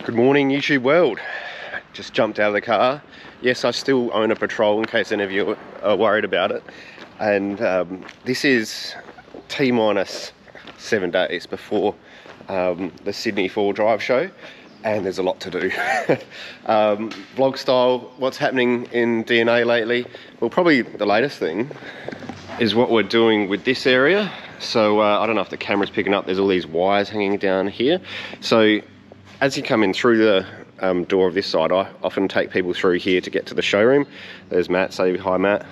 Good morning, YouTube world. Just jumped out of the car. Yes, I still own a Patrol in case any of you are worried about it. And this is T-minus 7 days before the Sydney 4 Drive show. And there's a lot to do. Vlog style, what's happening in DNA lately? Well, probably the latest thing is what we're doing with this area. So I don't know if the camera's picking up, there's all these wires hanging down here. So as you come in through the door of this side, I often take people through here to get to the showroom. There's Matt, say hi Matt.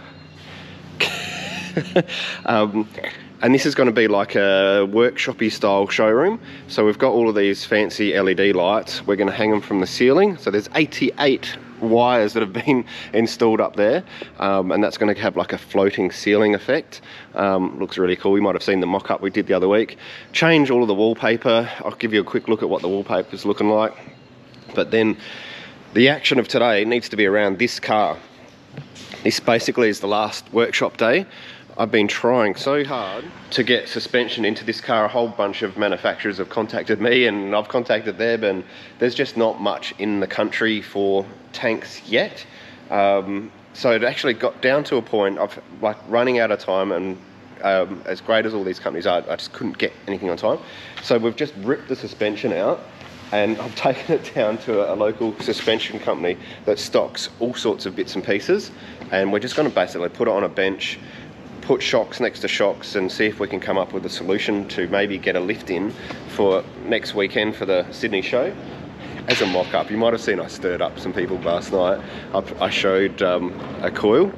And this is going to be like a workshop-y style showroom. So we've got all of these fancy LED lights. We're going to hang them from the ceiling. So there's 88 wires that have been installed up there. And that's going to have like a floating ceiling effect. Looks really cool. You might have seen the mock-up we did the other week. Change all of the wallpaper. I'll give you a quick look at what the wallpaper's looking like. But then the action of today needs to be around this car. This basically is the last workshop day. I've been trying so hard to get suspension into this car. A whole bunch of manufacturers have contacted me and I've contacted them, and there's just not much in the country for tanks yet. So it actually got down to a point of like running out of time, and as great as all these companies are, I just couldn't get anything on time. So we've just ripped the suspension out and I've taken it down to a local suspension company that stocks all sorts of bits and pieces, and we're just going to basically put it on a bench, put shocks next to shocks, and see if we can come up with a solution to maybe get a lift in for next weekend for the Sydney show. As a mock-up, you might have seen I stirred up some people last night. I showed a coil,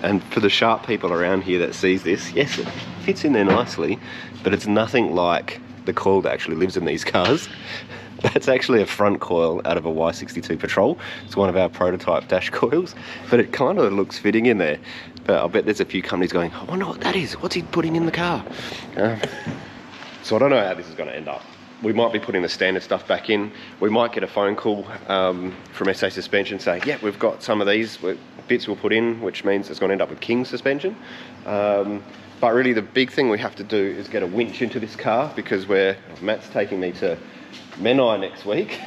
and for the sharp people around here that sees this, yes, it fits in there nicely, but it's nothing like the coil that actually lives in these cars. That's actually a front coil out of a Y62 Patrol. It's one of our prototype dash coils, but it kind of looks fitting in there. But I bet there's a few companies going, I wonder what that is. What's he putting in the car? So I don't know how this is going to end up. We might be putting the standard stuff back in. We might get a phone call from SA Suspension saying, yeah, we've got some of these bits we'll put in, which means it's going to end up with King suspension. But really the big thing we have to do is get a winch into this car, because Matt's taking me to Menai next week.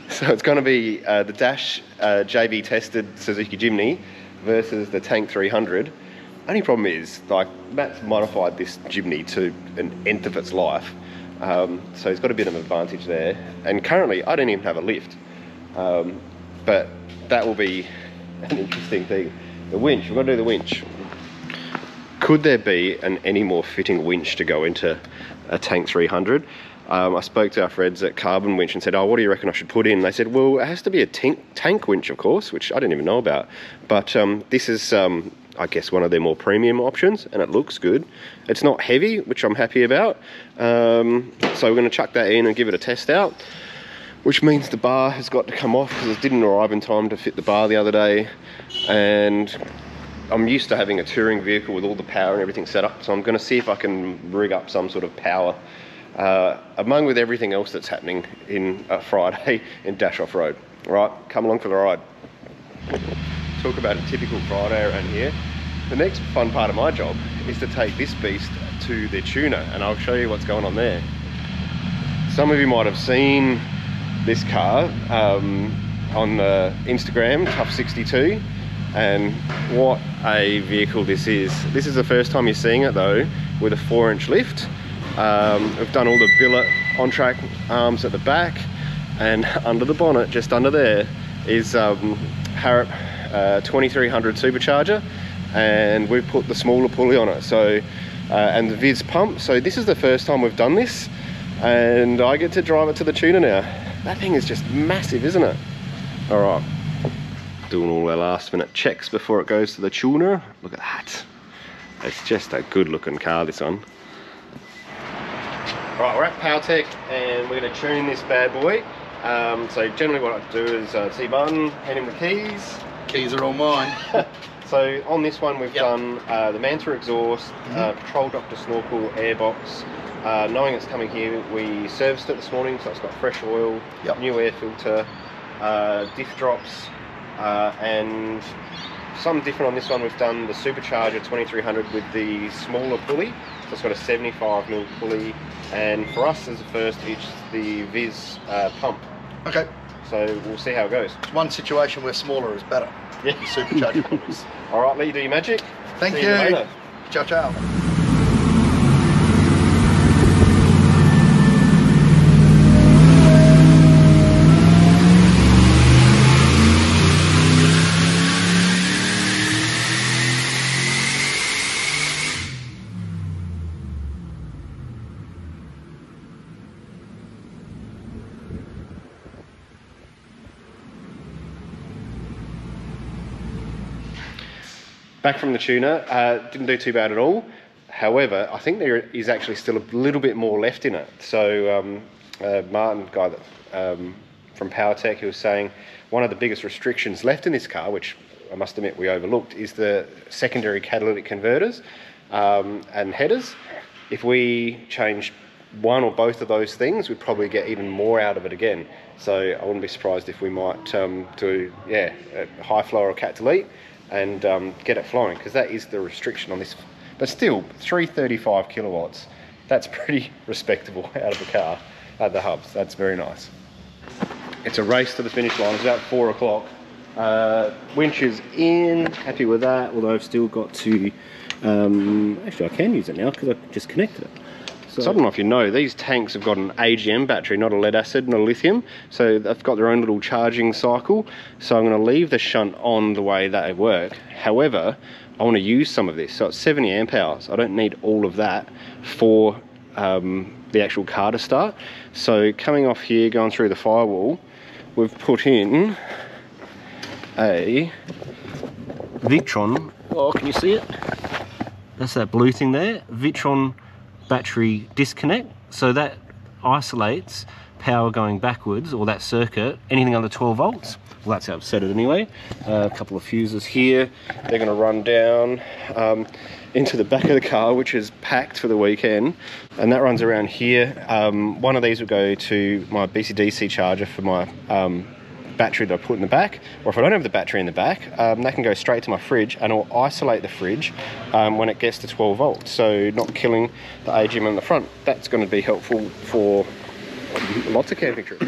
So it's going to be the Dash JV tested Suzuki Jimny versus the Tank 300. Only problem is, like, Matt's modified this Jimny to an nth of its life. So he's got a bit of an advantage there. And currently I don't even have a lift. But that will be an interesting thing. The winch, we've got to do the winch. Could there be any more fitting winch to go into a Tank 300? I spoke to our friends at Carbon Winch and said, oh, what do you reckon I should put in? They said, well, it has to be a tank winch, of course, which I didn't even know about. But this is, I guess, one of their more premium options, and it looks good. It's not heavy, which I'm happy about. So we're going to chuck that in and give it a test out, which means the bar has got to come off because it didn't arrive in time to fit the bar the other day. And I'm used to having a touring vehicle with all the power and everything set up, so I'm going to see if I can rig up some sort of power among with everything else that's happening in Friday in Dash Off-Road. Right, come along for the ride. Talk about a typical Friday around here. The next fun part of my job is to take this beast to the tuner, and I'll show you what's going on there. Some of you might have seen this car on the Instagram, Y62. And what a vehicle this is. This is the first time you're seeing it though, with a 4-inch lift. We've done all the billet on-track arms at the back, and under the bonnet, just under there, is Harrop 2300 Supercharger, and we've put the smaller pulley on it. So, and the Viz pump. So this is the first time we've done this, and I get to drive it to the tuner now. That thing is just massive, isn't it? All right. Doing all our last minute checks before it goes to the tuner. Look at that. It's just a good looking car, this one. Right, we're at PowerTech and we're going to tune this bad boy. So generally what I do is see Martin, hand him the keys. Keys are all mine. So on this one we've done the Manta exhaust, Patrol Doctor snorkel, airbox. Knowing it's coming here, we serviced it this morning, so it's got fresh oil, new air filter, diff drops, and something different on this one. We've done the Supercharger 2300 with the smaller pulley, So it's got a 75mm pulley, and for us as a first, it's the Viz pump. Okay. So we'll see how it goes. It's one situation where smaller is better. Yeah. Supercharged pulleys. All right, Lee, do your magic. Thank See you. later. Ciao, ciao. Back from the tuner, didn't do too bad at all. However, I think there is actually still a little bit more left in it. So Martin, guy that, from PowerTech, he was saying one of the biggest restrictions left in this car, which I must admit we overlooked, is the secondary catalytic converters and headers. If we change one or both of those things, we'd probably get even more out of it again. So I wouldn't be surprised if we might do, yeah, a high flow or cat delete and get it flowing, because that is the restriction on this. But still, 335 kilowatts, that's pretty respectable out of the car at the hubs. That's very nice. It's a race to the finish line. It's about 4 o'clock. Winch is in, happy with that, although I've still got to, actually I can use it now because I just connected it. So I don't know if you know, these tanks have got an AGM battery, not a lead acid, not a lithium. So they've got their own little charging cycle. So I'm going to leave the shunt on the way that they work. However, I want to use some of this. So it's 70 amp hours. I don't need all of that for the actual car to start. So coming off here, going through the firewall, we've put in a Victron. Oh, can you see it? That's that blue thing there. Victron battery disconnect, so that isolates power going backwards, or that circuit, anything under 12 volts. Well, that's how I've set it anyway. A couple of fuses here. They're going to run down into the back of the car, which is packed for the weekend, and that runs around here. One of these will go to my BCDC charger for my battery that I put in the back, or if I don't have the battery in the back, that can go straight to my fridge, and it'll isolate the fridge when it gets to 12 volts, so not killing the AGM in the front. That's going to be helpful for lots of camping trips.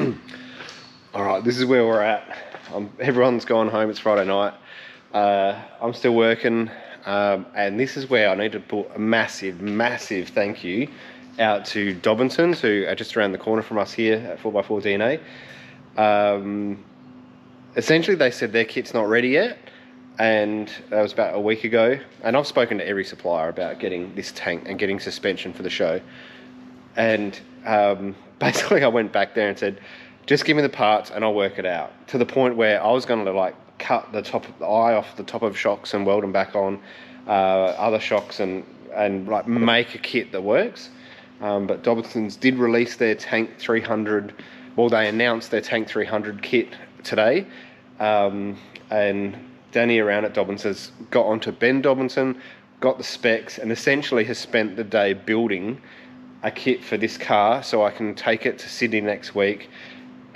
All right, this is where we're at. Everyone's gone home, it's Friday night. I'm still working, and this is where I need to put a massive thank you out to Dobinsons, who are just around the corner from us here at 4x4 DNA. Essentially, they said their kit's not ready yet, and that was about a week ago. And I've spoken to every supplier about getting this tank and getting suspension for the show. And basically, I went back there and said, just give me the parts and I'll work it out. To the point where I was going to like cut the top of the eye off the top of shocks and weld them back on other shocks and like make a kit that works. But Dobinsons did release their Tank 300. Well, they announced their Tank 300 kit today, and Danny around at Dobinsons got onto Ben Dobinson, got the specs, and essentially has spent the day building a kit for this car so I can take it to Sydney next week,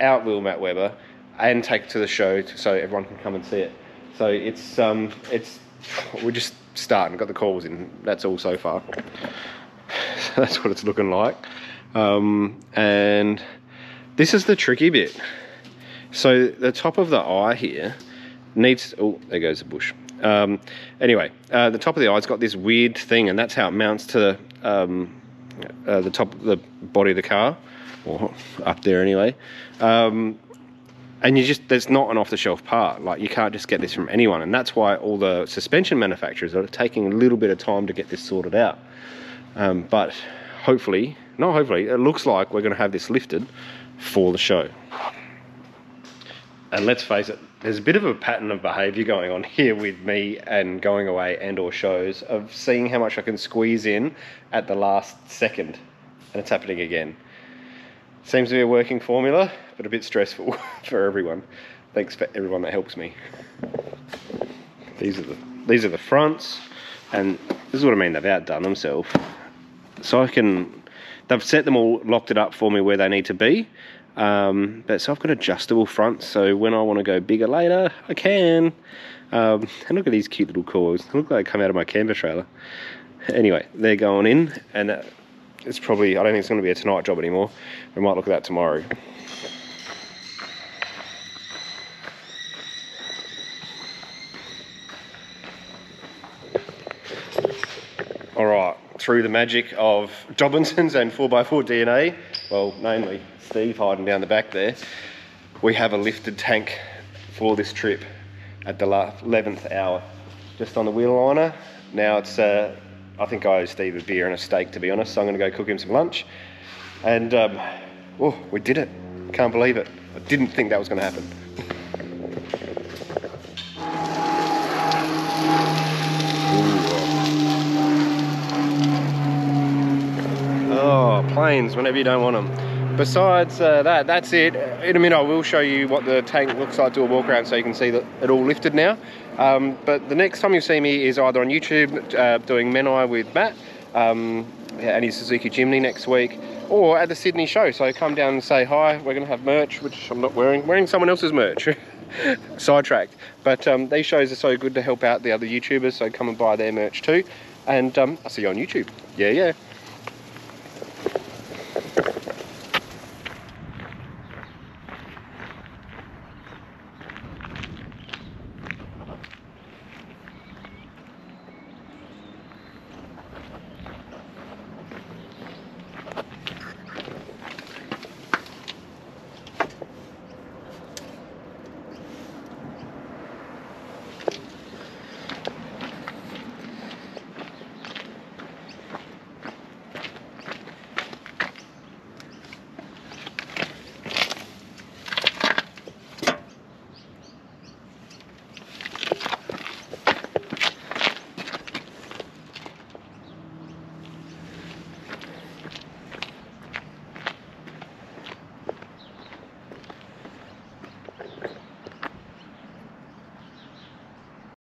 outwheel Matt Webber, and take it to the show so everyone can come and see it. So it's we're just starting, got the calls in, that's all so far. So that's what it's looking like. And this is the tricky bit. So the top of the eye here needs, oh, there goes the bush. Anyway, the top of the eye's got this weird thing, and that's how it mounts to the top of the body of the car, or up there anyway. And there's not an off-the-shelf part. Like, you can't just get this from anyone, and that's why all the suspension manufacturers are taking a little bit of time to get this sorted out. But hopefully, it looks like we're going to have this lifted for the show. And let's face it, there's a bit of a pattern of behaviour going on here with me and going away and or shows of seeing how much I can squeeze in at the last second, and it's happening again. Seems to be a working formula, but a bit stressful for everyone. Thanks for everyone that helps me. These are the fronts, and this is what I mean, they've outdone themselves. So they've set them all, locked it up for me where they need to be. But so I've got adjustable fronts, so when I want to go bigger later, I can. And look at these cute little coils. They look like they come out of my camper trailer. Anyway, they're going in, and it's probably, I don't think it's going to be a tonight job anymore. We might look at that tomorrow. Alright, through the magic of Dobinson's and 4x4 DNA, well, namely Steve hiding down the back there, we have a lifted tank for this trip at the 11th hour. Just on the wheel liner. Now it's, I think I owe Steve a beer and a steak, to be honest, so I'm going to go cook him some lunch. And, oh, we did it. Can't believe it. I didn't think that was going to happen. Oh, planes, whenever you don't want them. Besides that's it. In a minute I will show you what the tank looks like, do a walk around so you can see that it all lifted now. But the next time you see me is either on YouTube doing Menai with Matt and his Suzuki Jimny next week, or at the Sydney show. So come down and say hi. We're going to have merch, which I'm not wearing someone else's merch. Sidetracked. But these shows are so good to help out the other YouTubers, so come and buy their merch too. And I'll see you on YouTube. Yeah.